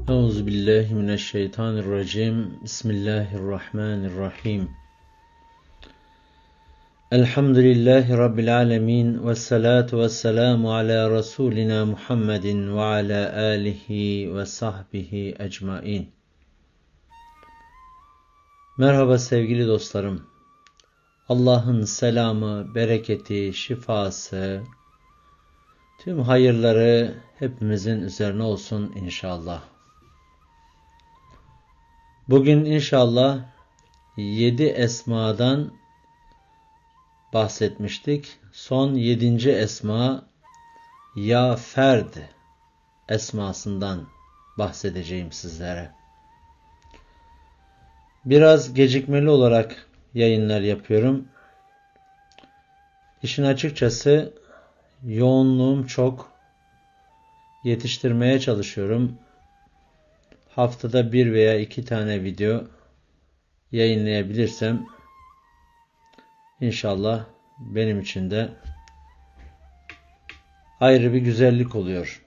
Euzubillahimineşşeytanirracim. Bismillahirrahmanirrahim. Elhamdülillahi Rabbil alemin. Vessalatu vesselamu ala Resulina Muhammedin ve ala alihi ve sahbihi ecmain. Merhaba sevgili dostlarım. Allah'ın selamı, bereketi, şifası, tüm hayırları hepimizin üzerine olsun inşallah. Bugün inşallah 7 esmadan bahsetmiştik. Son 7. esma Ya Ferd esmasından bahsedeceğim sizlere. Biraz gecikmeli olarak yayınlar yapıyorum. İşin açıkçası yoğunluğum çok. Yetiştirmeye çalışıyorum. Haftada 1 veya 2 tane video yayınlayabilirsem İnşallah benim için de ayrı bir güzellik oluyor.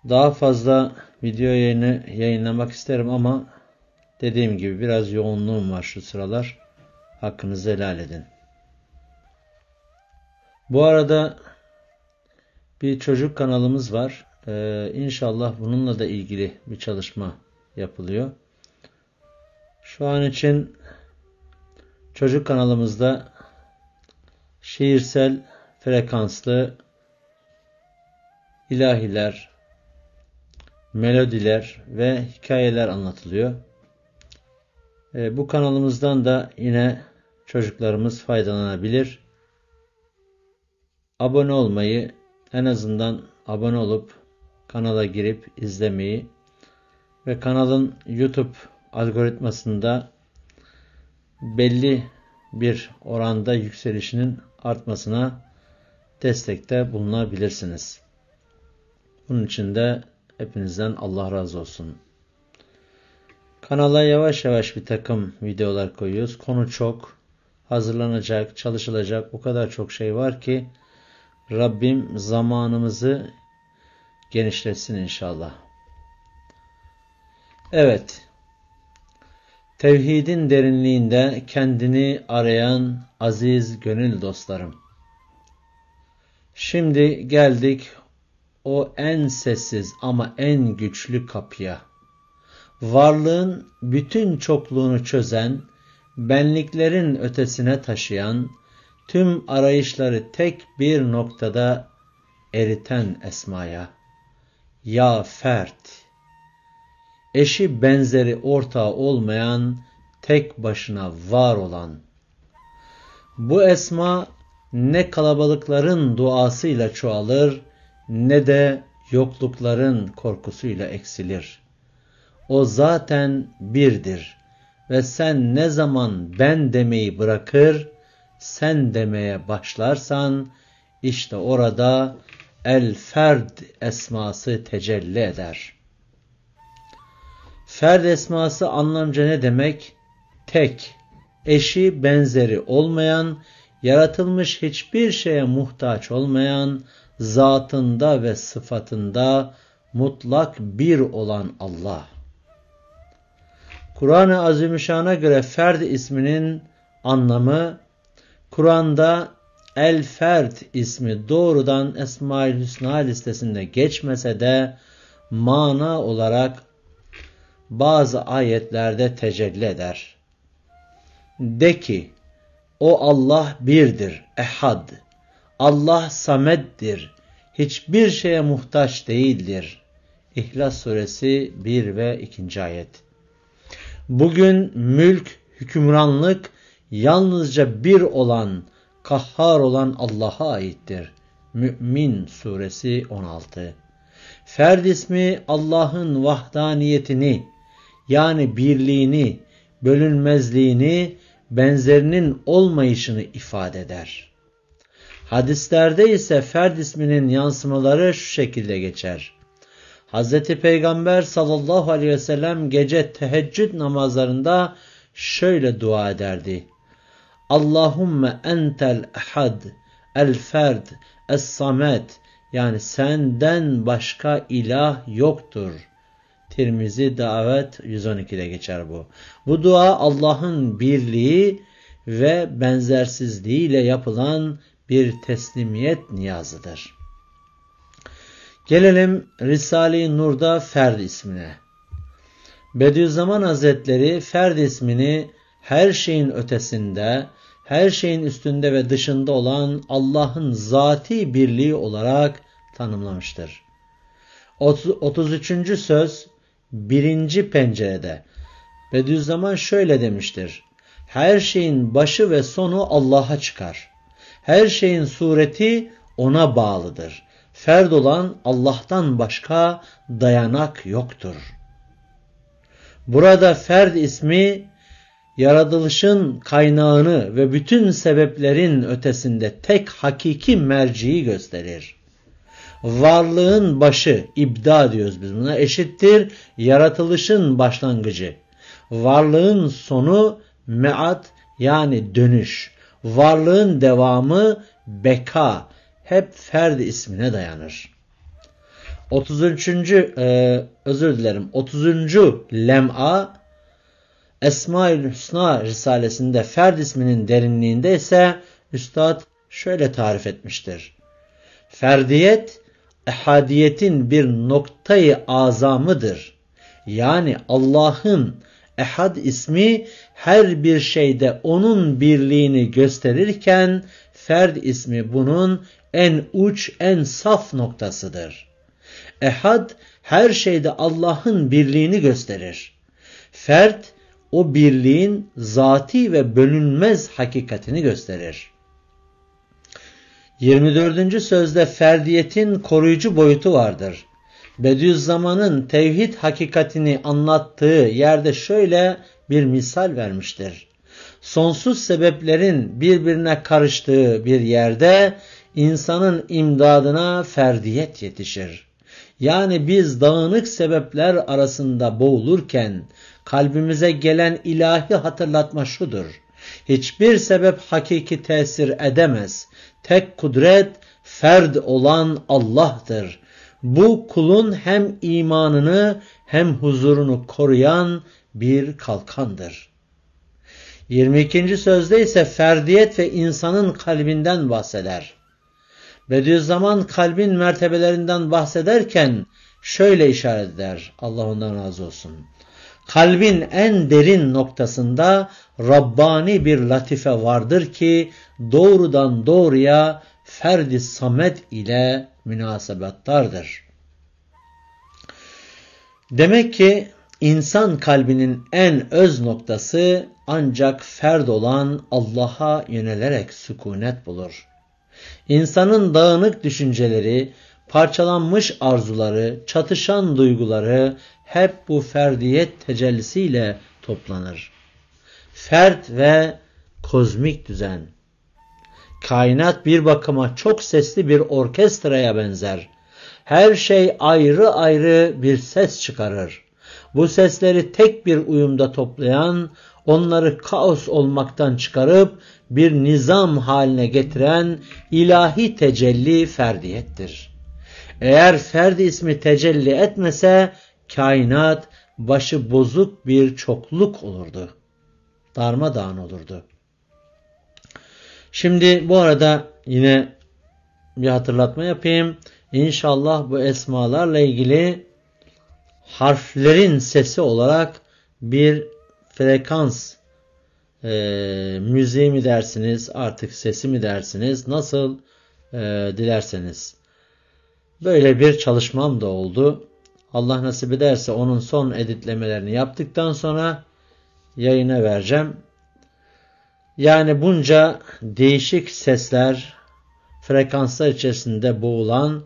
Daha fazla video yayınlamak isterim ama dediğim gibi biraz yoğunluğum var şu sıralar. Hakkınızı helal edin. Bu arada bir çocuk kanalımız var. İnşallah bununla da ilgili bir çalışma yapılıyor. Şu an için çocuk kanalımızda şiirsel, frekanslı ilahiler, melodiler ve hikayeler anlatılıyor. Bu kanalımızdan da yine çocuklarımız faydalanabilir. Abone olmayı, en azından abone olup kanala girip izlemeyi ve kanalın YouTube algoritmasında belli bir oranda yükselişinin artmasına destekte bulunabilirsiniz. Bunun için de hepinizden Allah razı olsun. Kanala yavaş yavaş bir takım videolar koyuyoruz. Konu çok. Hazırlanacak, çalışılacak o kadar çok şey var ki Rabbim zamanımızı genişletsin inşallah. Evet. Tevhidin derinliğinde kendini arayan aziz gönül dostlarım. Şimdi geldik o en sessiz ama en güçlü kapıya. Varlığın bütün çokluğunu çözen, benliklerin ötesine taşıyan, tüm arayışları tek bir noktada eriten esmaya. Ya Fert. Eşi benzeri ortağı olmayan, tek başına var olan. Bu esma ne kalabalıkların duasıyla çoğalır, ne de yoklukların korkusuyla eksilir. O zaten birdir ve sen ne zaman ben demeyi bırakır, sen demeye başlarsan, işte orada El-Ferd esması tecelli eder. Ferd esması anlamca ne demek? Tek, eşi benzeri olmayan, yaratılmış hiçbir şeye muhtaç olmayan, zatında ve sıfatında mutlak bir olan Allah. Kur'an-ı Azimüşşan'a göre Ferd isminin anlamı, Kur'an'da El-Ferd ismi doğrudan Esma-ül Hüsna listesinde geçmese de mana olarak bazı ayetlerde tecelli eder. De ki, o Allah birdir, ehad. Allah sameddir, hiçbir şeye muhtaç değildir. İhlas suresi 1 ve 2. ayet. Bugün mülk, hükümranlık yalnızca bir olan, kahhar olan Allah'a aittir. Mü'min suresi 16. Ferd ismi Allah'ın vahdaniyetini, yani birliğini, bölünmezliğini, benzerinin olmayışını ifade eder. Hadislerde ise Ferd isminin yansımaları şu şekilde geçer. Hz. Peygamber sallallahu aleyhi ve sellem gece teheccüd namazlarında şöyle dua ederdi. Allahumme entel ehad, el ferd, es samet, yani senden başka ilah yoktur. Tirmizi Davet 112'de geçer bu. Bu dua Allah'ın birliği ve benzersizliğiyle yapılan bir teslimiyet niyazıdır. Gelelim Risale-i Nur'da Ferd ismine. Bediüzzaman Hazretleri Ferd ismini her şeyin ötesinde, her şeyin üstünde ve dışında olan Allah'ın zati birliği olarak tanımlamıştır. 33. söz 1. pencerede Bediüzzaman şöyle demiştir: her şeyin başı ve sonu Allah'a çıkar. Her şeyin sureti ona bağlıdır. Ferd olan Allah'tan başka dayanak yoktur. Burada Ferd ismi yaratılışın kaynağını ve bütün sebeplerin ötesinde tek hakiki merciyi gösterir. Varlığın başı, ibda diyoruz biz buna, eşittir yaratılışın başlangıcı. Varlığın sonu mead, yani dönüş. Varlığın devamı beka, hep Ferd ismine dayanır. 30. lem'a Esma-ül Hüsna Risalesinde Ferd isminin derinliğinde ise Üstad şöyle tarif etmiştir: ferdiyet, ehadiyetin bir noktayı azamıdır. Yani Allah'ın Ehad ismi her bir şeyde onun birliğini gösterirken Ferd ismi bunun en uç, en saf noktasıdır. Ehad her şeyde Allah'ın birliğini gösterir. Ferd o birliğin zati ve bölünmez hakikatini gösterir. 24. sözde ferdiyetin koruyucu boyutu vardır. Bediüzzaman'ın tevhid hakikatini anlattığı yerde şöyle bir misal vermiştir: sonsuz sebeplerin birbirine karıştığı bir yerde insanın imdadına ferdiyet yetişir. Yani biz dağınık sebepler arasında boğulurken kalbimize gelen ilahi hatırlatma şudur: hiçbir sebep hakiki tesir edemez. Tek kudret ferd olan Allah'tır. Bu kulun hem imanını hem huzurunu koruyan bir kalkandır. 22. sözde ise ferdiyet ve insanın kalbinden bahseder. Bediüzzaman kalbin mertebelerinden bahsederken şöyle işaret eder, Allah ondan razı olsun: kalbin en derin noktasında Rabbani bir latife vardır ki doğrudan doğruya Ferd-i Samet ile münasebettardır. Demek ki insan kalbinin en öz noktası ancak ferd olan Allah'a yönelerek sükunet bulur. İnsanın dağınık düşünceleri, parçalanmış arzuları, çatışan duyguları hep bu ferdiyet tecellisiyle toplanır. Fert ve kozmik düzen. Kainat bir bakıma çok sesli bir orkestraya benzer. Her şey ayrı ayrı bir ses çıkarır. Bu sesleri tek bir uyumda toplayan, onları kaos olmaktan çıkarıp bir nizam haline getiren ilahi tecelli ferdiyettir. Eğer Ferd ismi tecelli etmese kainat başı bozuk bir çokluk olurdu. Darmadağın olurdu. Şimdi bu arada yine bir hatırlatma yapayım. İnşallah bu esmalarla ilgili harflerin sesi olarak bir frekans müziği mi dersiniz, artık sesi mi dersiniz, nasıl dilerseniz. Böyle bir çalışmam da oldu. Allah nasip ederse onun son editlemelerini yaptıktan sonra yayına vereceğim. Yani bunca değişik sesler, frekanslar içerisinde boğulan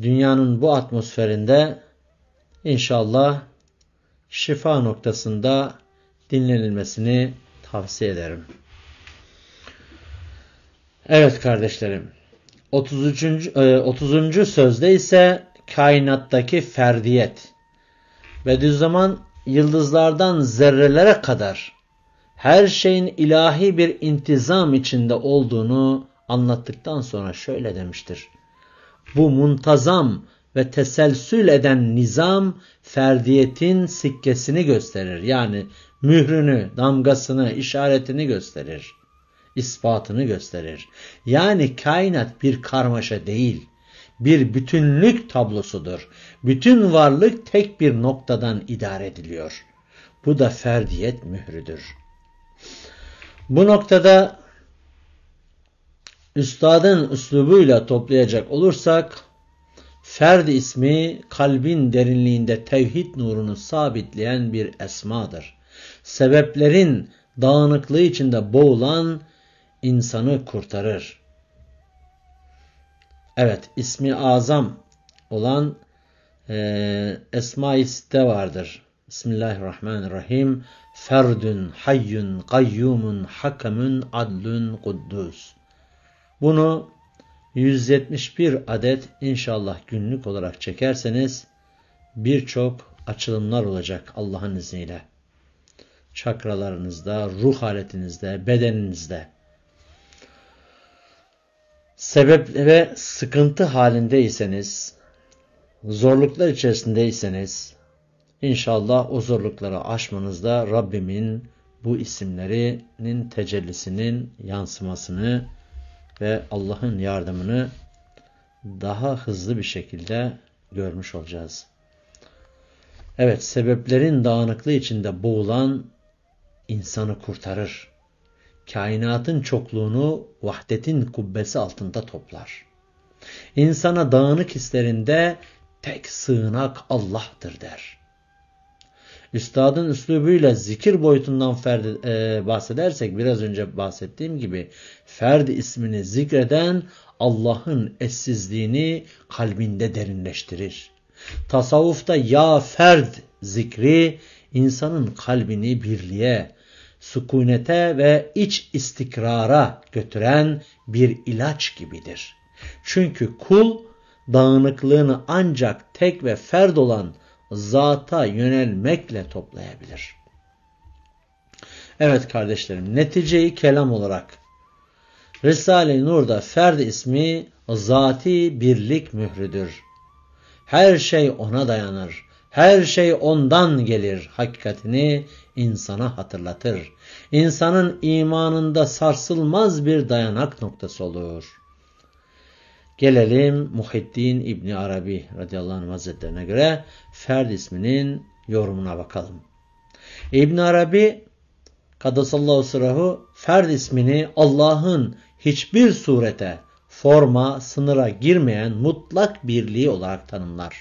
dünyanın bu atmosferinde İnşallah şifa noktasında dinlenilmesini tavsiye ederim. Evet kardeşlerim, 30. sözde ise kainattaki ferdiyet. Bediüzzaman yıldızlardan zerrelere kadar her şeyin ilahi bir intizam içinde olduğunu anlattıktan sonra şöyle demiştir: bu muntazam ve teselsül eden nizam ferdiyetin sikkesini gösterir. Yani mührünü, damgasını, işaretini gösterir. İspatını gösterir. Yani kainat bir karmaşa değil, bir bütünlük tablosudur. Bütün varlık tek bir noktadan idare ediliyor. Bu da ferdiyet mührüdür. Bu noktada üstadın üslubuyla toplayacak olursak, ferd ismi kalbin derinliğinde tevhid nurunu sabitleyen bir esmadır. Sebeplerin dağınıklığı içinde boğulan insanı kurtarır. Evet, ismi azam olan Esma-i Sitte vardır. Bismillahirrahmanirrahim. Ferdün, hayyun, kayyumun, hakemun, adlun, kuddus. Bunu 171 adet inşallah günlük olarak çekerseniz birçok açılımlar olacak Allah'ın izniyle. Çakralarınızda, ruh haletinizde, bedeninizde. Sebep ve sıkıntı halindeyseniz, zorluklar içerisindeyseniz, İnşallah o zorlukları aşmanızda Rabbimin bu isimlerinin tecellisinin yansımasını ve Allah'ın yardımını daha hızlı bir şekilde görmüş olacağız. Evet, sebeplerin dağınıklığı içinde boğulan insanı kurtarır. Kainatın çokluğunu vahdetin kubbesi altında toplar. İnsana dağınık hislerinde tek sığınak Allah'tır der. Üstadın üslubuyla zikir boyutundan bahsedersek, biraz önce bahsettiğim gibi ferd ismini zikreden Allah'ın eşsizliğini kalbinde derinleştirir. Tasavvufta ya ferd zikri insanın kalbini birliğe, sükunete ve iç istikrara götüren bir ilaç gibidir. Çünkü kul dağınıklığını ancak tek ve ferd olan zata yönelmekle toplayabilir. Evet kardeşlerim, neticeyi kelam olarak Risale-i Nur'da ferd ismi zati birlik mührüdür. Her şey ona dayanır. Her şey ondan gelir hakikatini insana hatırlatır. İnsanın imanında sarsılmaz bir dayanak noktası olur. Gelelim Muhiddin İbni Arabi radıyallahu anh hazretlerine göre ferd isminin yorumuna bakalım. İbn Arabi Kadasallahu sırrahu ferd ismini Allah'ın hiçbir surete, forma, sınıra girmeyen mutlak birliği olarak tanımlar.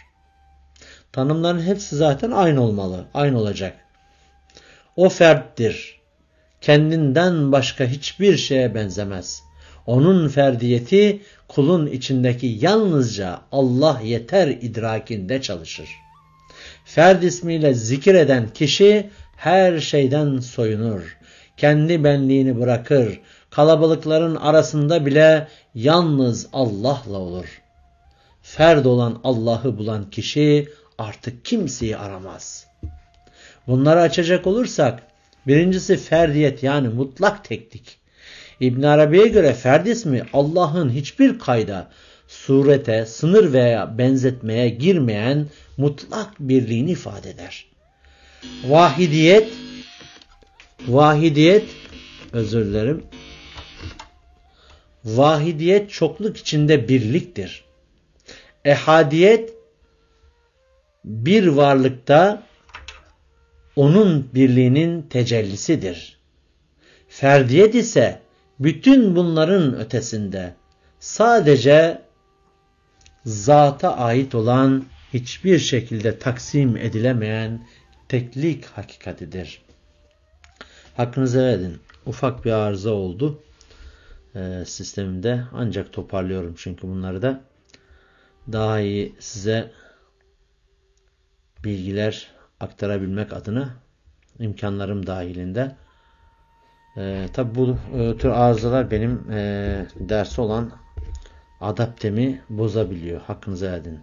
Tanımların hepsi zaten aynı olmalı, aynı olacak. O ferttir. Kendinden başka hiçbir şeye benzemez. Onun ferdiyeti kulun içindeki yalnızca Allah yeter idrakinde çalışır. Ferd ismiyle zikir eden kişi her şeyden soyunur. Kendi benliğini bırakır. Kalabalıkların arasında bile yalnız Allah'la olur. Ferd olan Allah'ı bulan kişi artık kimseyi aramaz. Bunları açacak olursak, birincisi ferdiyet, yani mutlak teklik. İbn Arabi'ye göre ferd ismi Allah'ın hiçbir kayda, surete, sınır veya benzetmeye girmeyen mutlak birliğini ifade eder. Vahidiyet çokluk içinde birliktir. Ehadiyet bir varlıkta onun birliğinin tecellisidir. Ferdiyet ise bütün bunların ötesinde sadece zata ait olan, hiçbir şekilde taksim edilemeyen teklik hakikatidir. Hakkınızı verin. Ufak bir arıza oldu sistemimde. Ancak toparlıyorum çünkü bunları da daha iyi size bilgiler aktarabilmek adına imkanlarım dahilinde. Tabi bu tür arızalar benim dersi olan adaptemi bozabiliyor. Hakkınızı edin.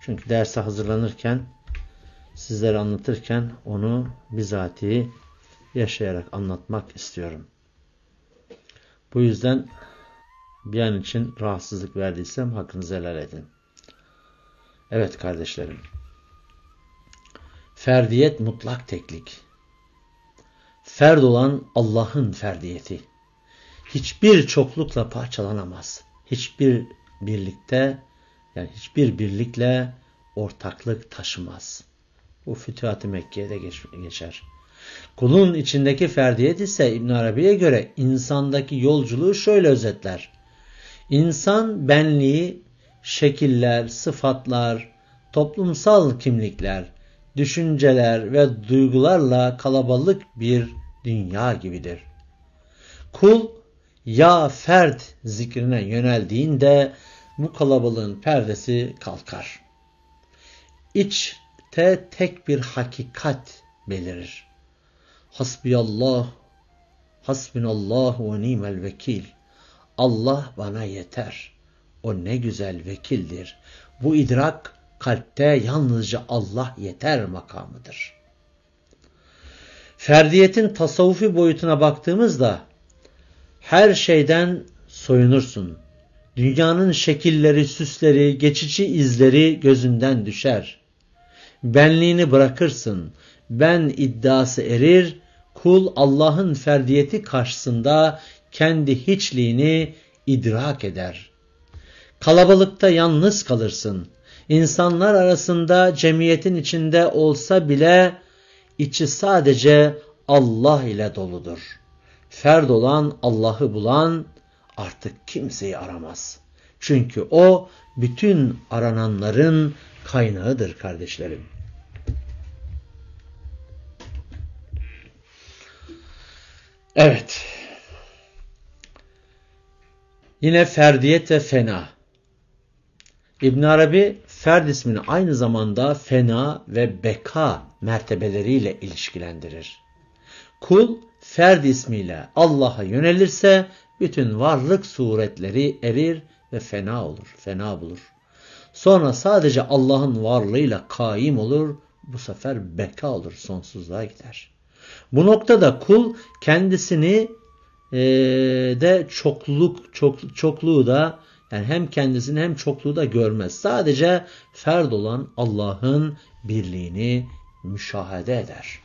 Çünkü derse hazırlanırken, sizlere anlatırken onu bizatihi yaşayarak anlatmak istiyorum. Bu yüzden bir an için rahatsızlık verdiysem hakkınızı helal edin. Evet kardeşlerim. Ferdiyet mutlak teklik. Ferd olan Allah'ın ferdiyeti. Hiçbir çoklukla parçalanamaz. Hiçbir birlikle ortaklık taşımaz. Bu Fütuhat-ı Mekke'de geçer. Kulun içindeki ferdiyet ise İbn Arabi'ye göre insandaki yolculuğu şöyle özetler. İnsan benliği, şekiller, sıfatlar, toplumsal kimlikler, düşünceler ve duygularla kalabalık bir dünya gibidir. Kul ya fert zikrine yöneldiğinde bu kalabalığın perdesi kalkar. İçte tek bir hakikat belirir. Hasbiyallah, hasbinallahu ve nimel vekil. Allah bana yeter. O ne güzel vekildir. Bu idrak kalpte yalnızca Allah yeter makamıdır. Ferdiyetin tasavvufi boyutuna baktığımızda her şeyden soyunursun. Dünyanın şekilleri, süsleri, geçici izleri gözünden düşer. Benliğini bırakırsın. Ben iddiası erir. Kul Allah'ın ferdiyeti karşısında kendi hiçliğini idrak eder. Kalabalıkta yalnız kalırsın. İnsanlar arasında cemiyetin içinde olsa bile içi sadece Allah ile doludur. Ferd olan Allah'ı bulan artık kimseyi aramaz. Çünkü o bütün arananların kaynağıdır kardeşlerim. Evet. Yine ferdiyet ve fena. İbn Arabi ferd ismini aynı zamanda fena ve beka mertebeleriyle ilişkilendirir. Kul ferd ismiyle Allah'a yönelirse bütün varlık suretleri erir ve fena bulur. Sonra sadece Allah'ın varlığıyla kaim olur, bu sefer beka olur, sonsuzluğa gider. Bu noktada kul kendisini de çokluğu da yani hem kendisini hem çokluğu da görmez. Sadece ferd olan Allah'ın birliğini müşahede eder.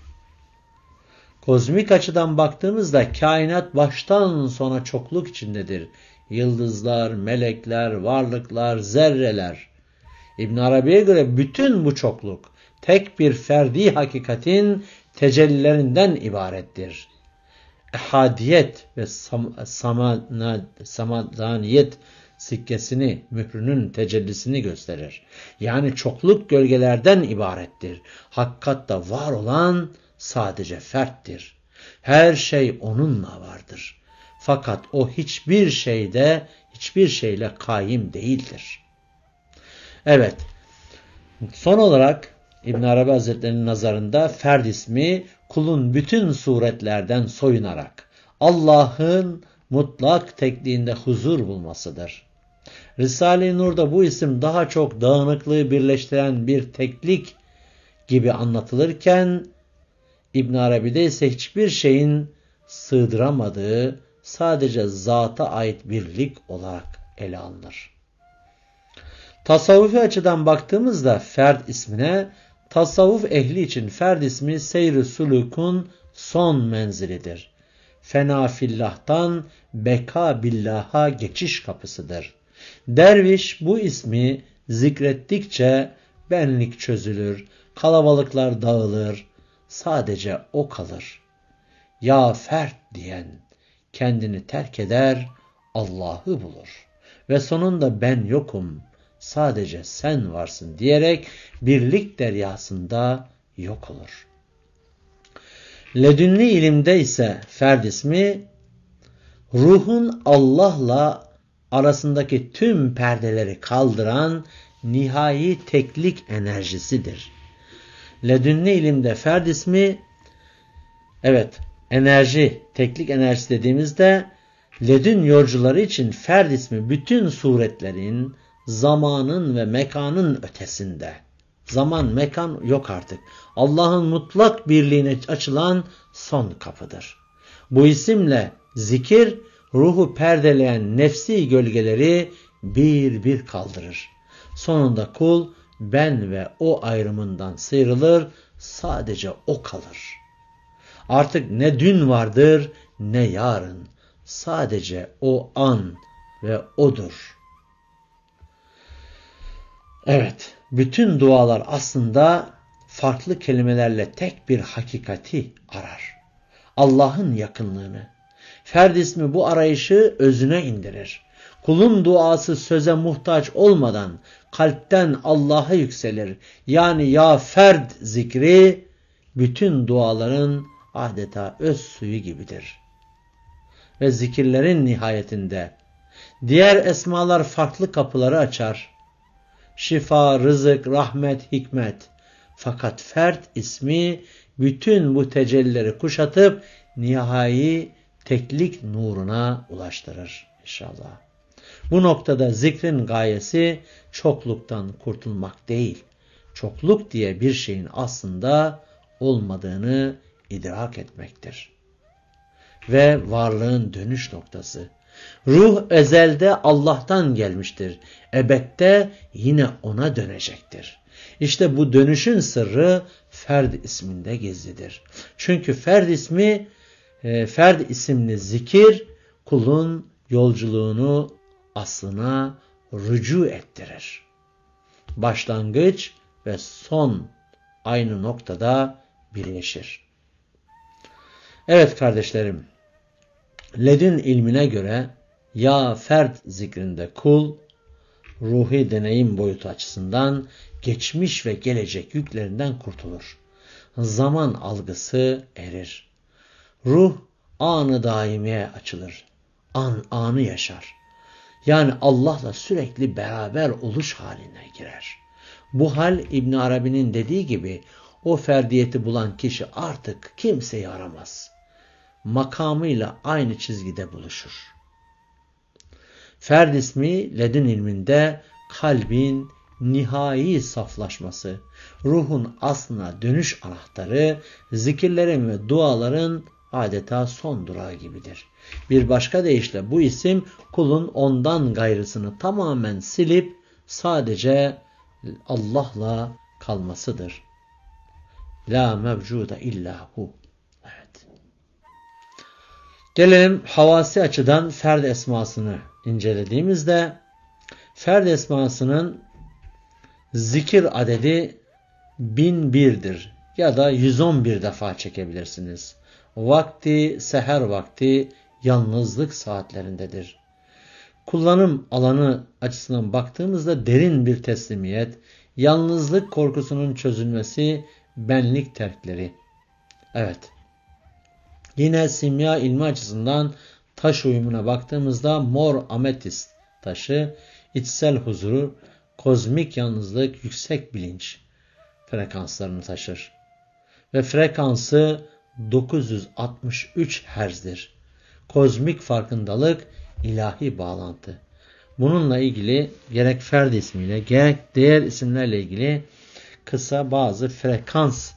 Kozmik açıdan baktığımızda kainat baştan sona çokluk içindedir. Yıldızlar, melekler, varlıklar, zerreler. İbn Arabi'ye göre bütün bu çokluk tek bir ferdi hakikatin tecellilerinden ibarettir. Ehadiyet ve samadaniyet sikkesini, mührünün tecellisini gösterir. Yani çokluk gölgelerden ibarettir. Hakikatta var olan sadece ferttir. Her şey onunla vardır. Fakat o hiçbir şeyle kaim değildir. Evet. Son olarak İbn Arabi Hazretleri'nin nazarında ferd ismi kulun bütün suretlerden soyunarak Allah'ın mutlak tekliğinde huzur bulmasıdır. Risale-i Nur'da bu isim daha çok dağınıklığı birleştiren bir teklik gibi anlatılırken İbn Arabi'de ise hiçbir şeyin sığdıramadığı sadece zata ait birlik olarak ele alınır. Tasavvufi açıdan baktığımızda ferd ismine tasavvuf ehli için ferd ismi seyr-i sulukun son menzilidir. Fena fillah'tan beka billaha geçiş kapısıdır. Derviş bu ismi zikrettikçe benlik çözülür, kalabalıklar dağılır, sadece o kalır. Ya fert diyen kendini terk eder, Allah'ı bulur ve sonunda ben yokum, sadece sen varsın diyerek birlik deryasında yok olur. Ledünni ilimde ise ferd ismi ruhun Allah'la arasındaki tüm perdeleri kaldıran nihai teklik enerjisidir. Ledünni ilimde ferd ismi enerji, teklik enerjisi dediğimizde ledün yolcuları için ferd ismi bütün suretlerin, zamanın ve mekanın ötesinde. Zaman, mekan yok artık. Allah'ın mutlak birliğine açılan son kapıdır. Bu isimle zikir, ruhu perdeleyen nefsi gölgeleri bir bir kaldırır. Sonunda kul ben ve o ayrımından sıyrılır, sadece o kalır. Artık ne dün vardır ne yarın, sadece o an ve odur. Evet, bütün dualar aslında farklı kelimelerle tek bir hakikati arar. Allah'ın yakınlığını. Ferd ismi bu arayışı özüne indirir. Kulun duası söze muhtaç olmadan kalpten Allah'a yükselir. Yani ya ferd zikri bütün duaların adeta öz suyu gibidir. Ve zikirlerin nihayetinde diğer esmalar farklı kapıları açar. Şifa, rızık, rahmet, hikmet. Fakat ferd ismi bütün bu tecellileri kuşatıp nihai teklik nuruna ulaştırır inşallah. Bu noktada zikrin gayesi çokluktan kurtulmak değil, çokluk diye bir şeyin aslında olmadığını idrak etmektir. Ve varlığın dönüş noktası. Ruh ezelde Allah'tan gelmiştir. Ebedde yine ona dönecektir. İşte bu dönüşün sırrı Ferd isminde gizlidir. Çünkü Ferd isimli zikir kulun yolculuğunu aslına rücu ettirir. Başlangıç ve son aynı noktada birleşir. Evet kardeşlerim, ledün ilmine göre ya ferd zikrinde kul, ruhi deneyim boyutu açısından geçmiş ve gelecek yüklerinden kurtulur. Zaman algısı erir. Ruh anı daimiye açılır. Anı yaşar. Yani Allah'la sürekli beraber oluş haline girer. Bu hal İbn Arabi'nin dediği gibi o ferdiyeti bulan kişi artık kimseyi aramaz. Makamıyla aynı çizgide buluşur. Ferd ismi ledün ilminde kalbin nihai saflaşması, ruhun aslına dönüş anahtarı, zikirlerin ve duaların adeta son durağı gibidir. Bir başka deyişle bu isim kulun ondan gayrısını tamamen silip sadece Allah'la kalmasıdır. La mevcuda illa hu. Evet. Gelelim havasi açıdan ferd esmasını incelediğimizde ferd esmasının zikir adedi 1001'dir ya da 111 defa çekebilirsiniz. Vakti seher vakti yalnızlık saatlerindedir. Kullanım alanı açısından baktığımızda derin bir teslimiyet, yalnızlık korkusunun çözülmesi, benlik terkleri. Evet. Yine simya ilmi açısından taş uyumuna baktığımızda mor ametist taşı, içsel huzuru, kozmik yalnızlık, yüksek bilinç frekanslarını taşır. Ve frekansı 963 Hz'dir. Kozmik farkındalık, ilahi bağlantı. Bununla ilgili gerek ferd ismiyle gerek diğer isimlerle ilgili kısa bazı frekans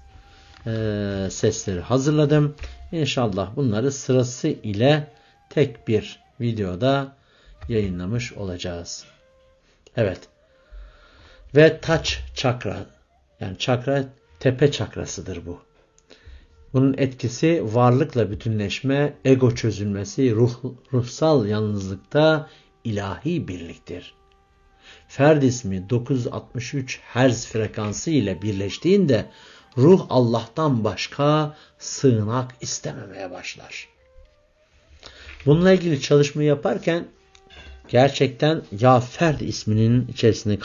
sesleri hazırladım. İnşallah bunları sırası ile tek bir videoda yayınlamış olacağız. Evet. Ve taç çakra, yani çakra tepe çakrasıdır bu. Bunun etkisi varlıkla bütünleşme, ego çözülmesi, ruhsal yalnızlıkta ilahi birliktir. Ferd ismi 963 Hz frekansı ile birleştiğinde ruh Allah'tan başka sığınak istememeye başlar. Bununla ilgili çalışma yaparken gerçekten ya Ferd isminin içerisindeki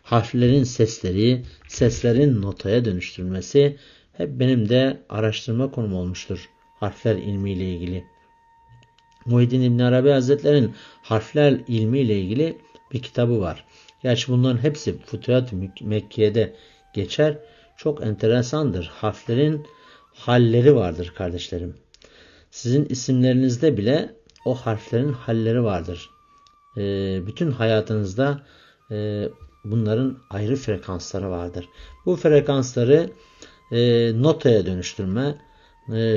harflerin sesleri, seslerin notaya dönüştürülmesi hep benim de araştırma konum olmuştur harfler ilmiyle ilgili. Muhyiddin İbn Arabi Hazretleri'nin harfler ilmiyle ilgili bir kitabı var. Gerçi bunların hepsi Fütuhat-ı Mekke'de geçer. Çok enteresandır. Harflerin halleri vardır kardeşlerim. Sizin isimlerinizde bile o harflerin halleri vardır. Bütün hayatınızda bunların ayrı frekansları vardır. Bu frekansları notaya dönüştürme.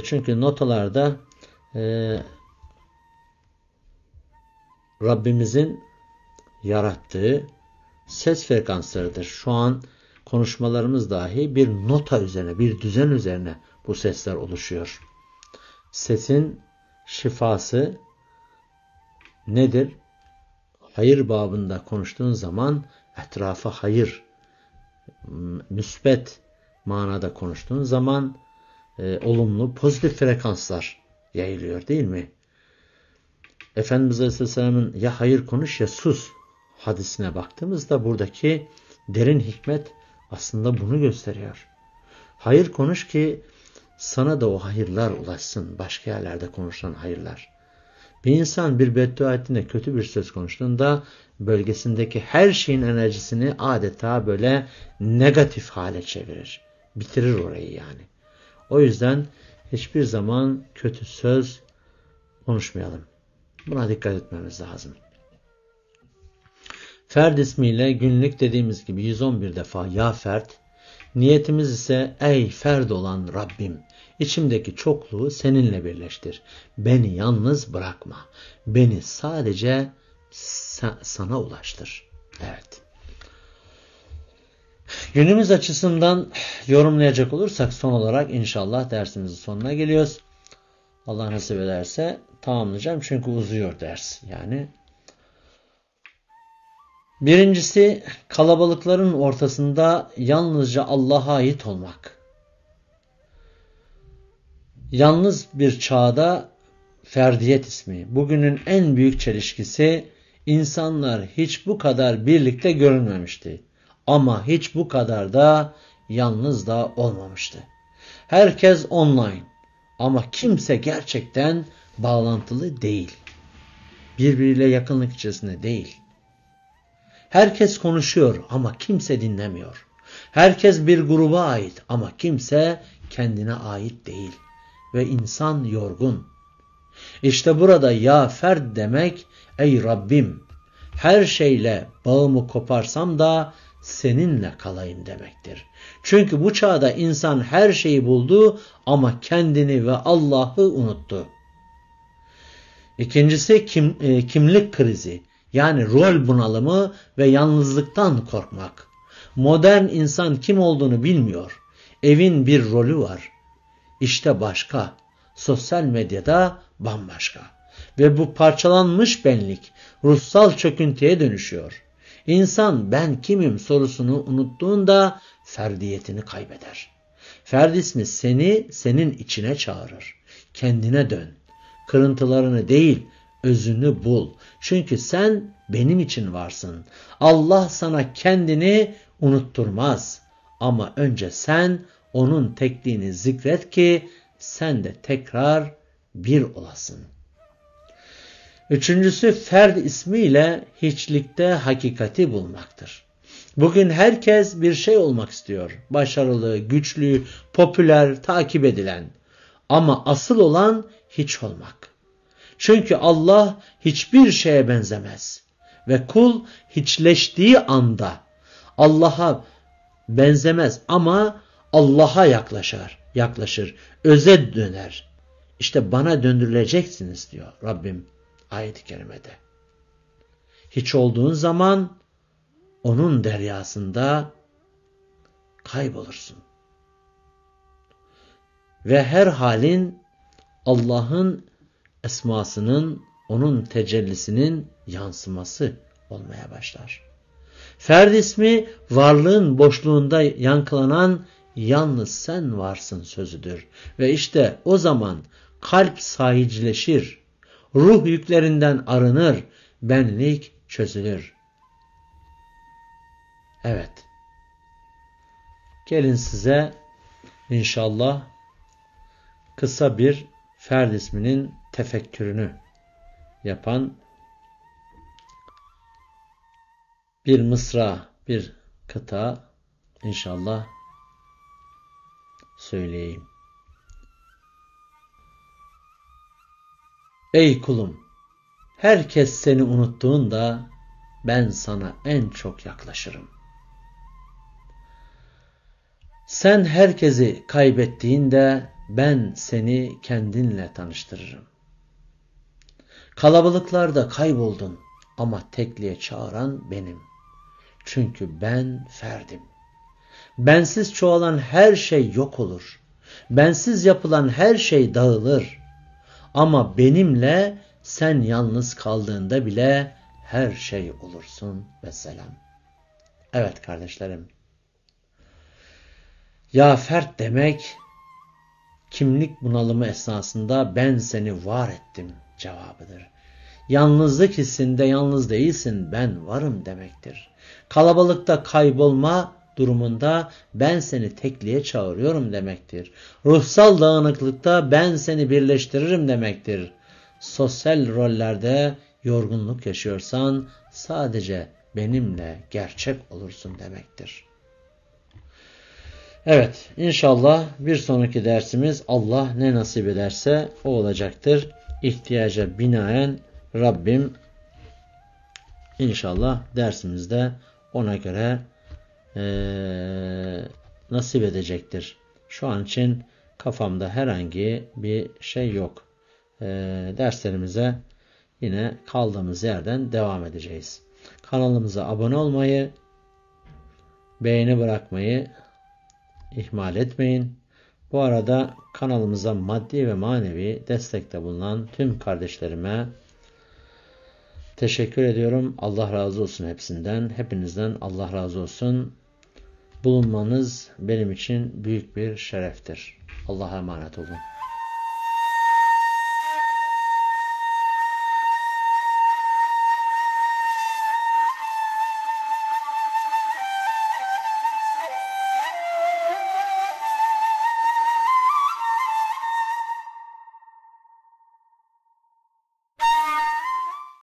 Çünkü notalarda Rabbimizin yarattığı ses frekanslarıdır. Şu an konuşmalarımız dahi bir nota üzerine, bir düzen üzerine bu sesler oluşuyor. Sesin şifası nedir? Hayır babında konuştuğun zaman etrafa hayır, müsbet manada konuştuğun zaman olumlu, pozitif frekanslar yayılıyor değil mi? Efendimiz Aleyhisselam'ın ya hayır konuş ya sus hadisine baktığımızda buradaki derin hikmet aslında bunu gösteriyor. Hayır konuş ki sana da o hayırlar ulaşsın. Başka yerlerde konuşulan hayırlar. Bir insan bir beddua ettiğinde, kötü bir söz konuştuğunda bölgesindeki her şeyin enerjisini adeta böyle negatif hale çevirir. Bitirir orayı yani. O yüzden hiçbir zaman kötü söz konuşmayalım. Buna dikkat etmemiz lazım. Ferd ismiyle günlük dediğimiz gibi 111 defa ya Ferd, niyetimiz ise ey Ferd olan Rabbim, içimdeki çokluğu seninle birleştir. Beni yalnız bırakma. Beni sadece sana ulaştır. Evet. Günümüz açısından yorumlayacak olursak son olarak inşallah dersimizin sonuna geliyoruz. Allah nasip ederse tamamlayacağım çünkü uzuyor ders. Yani birincisi kalabalıkların ortasında yalnızca Allah'a ait olmak. Yalnız bir çağda ferdiyet ismi. Bugünün en büyük çelişkisi insanlar hiç bu kadar birlikte görünmemişti. Ama hiç bu kadar da yalnız da olmamıştı. Herkes online ama kimse gerçekten bağlantılı değil. Birbiriyle yakınlık içerisinde değil. Herkes konuşuyor ama kimse dinlemiyor. Herkes bir gruba ait ama kimse kendine ait değil. Ve insan yorgun. İşte burada ya Ferd demek, ey Rabbim, her şeyle bağımı koparsam da seninle kalayım demektir. Çünkü bu çağda insan her şeyi buldu ama kendini ve Allah'ı unuttu. İkincisi kimlik krizi. Yani rol bunalımı ve yalnızlıktan korkmak. Modern insan kim olduğunu bilmiyor. Evin bir rolü var. İşte başka. Sosyal medyada bambaşka. Ve bu parçalanmış benlik ruhsal çöküntüye dönüşüyor. İnsan ben kimim sorusunu unuttuğunda ferdiyetini kaybeder. Ferd ismi seni senin içine çağırır. Kendine dön. Kırıntılarını değil, özünü bul. Çünkü sen benim için varsın. Allah sana kendini unutturmaz. Ama önce sen onun tekliğini zikret ki sen de tekrar bir olasın. Üçüncüsü Ferd ismiyle hiçlikte hakikati bulmaktır. Bugün herkes bir şey olmak istiyor. Başarılı, güçlü, popüler, takip edilen. Ama asıl olan hiç olmak. Çünkü Allah hiçbir şeye benzemez. Ve kul hiçleştiği anda Allah'a benzemez ama Allah'a yaklaşır, öze döner. İşte bana döndürüleceksiniz diyor Rabbim ayet-i kerimede. Hiç olduğun zaman onun deryasında kaybolursun. Ve her halin Allah'ın esmasının, onun tecellisinin yansıması olmaya başlar. Ferd ismi varlığın boşluğunda yankılanan yalnız sen varsın sözüdür. Ve işte o zaman kalp sahicileşir, ruh yüklerinden arınır, benlik çözülür. Evet. Gelin size inşallah kısa bir Ferd isminin tefekkürünü yapan bir mısra, bir kıta inşallah söyleyeyim. Ey kulum, herkes seni unuttuğunda ben sana en çok yaklaşırım. Sen herkesi kaybettiğinde ben seni kendinle tanıştırırım. Kalabalıklarda kayboldun ama tekliğe çağıran benim. Çünkü ben ferdim. Bensiz çoğalan her şey yok olur. Bensiz yapılan her şey dağılır. Ama benimle sen yalnız kaldığında bile her şey olursun vesselam. Evet kardeşlerim. Ya fert demek, kimlik bunalımı esnasında ben seni var ettim cevabıdır. Yalnızlık hissinde yalnız değilsin, ben varım demektir. Kalabalıkta kaybolma durumunda ben seni tekliğe çağırıyorum demektir. Ruhsal dağınıklıkta ben seni birleştiririm demektir. Sosyal rollerde yorgunluk yaşıyorsan sadece benimle gerçek olursun demektir. Evet, inşallah bir sonraki dersimiz Allah ne nasip ederse o olacaktır. İhtiyaca binaen Rabbim inşallah dersimizde ona göre nasip edecektir. Şu an için kafamda herhangi bir şey yok. Derslerimize yine kaldığımız yerden devam edeceğiz. Kanalımıza abone olmayı, beğeni bırakmayı ihmal etmeyin. Bu arada kanalımıza maddi ve manevi destekte bulunan tüm kardeşlerime teşekkür ediyorum. Allah razı olsun hepsinden. Hepinizden Allah razı olsun. Bulunmanız benim için büyük bir şereftir. Allah'a emanet olun.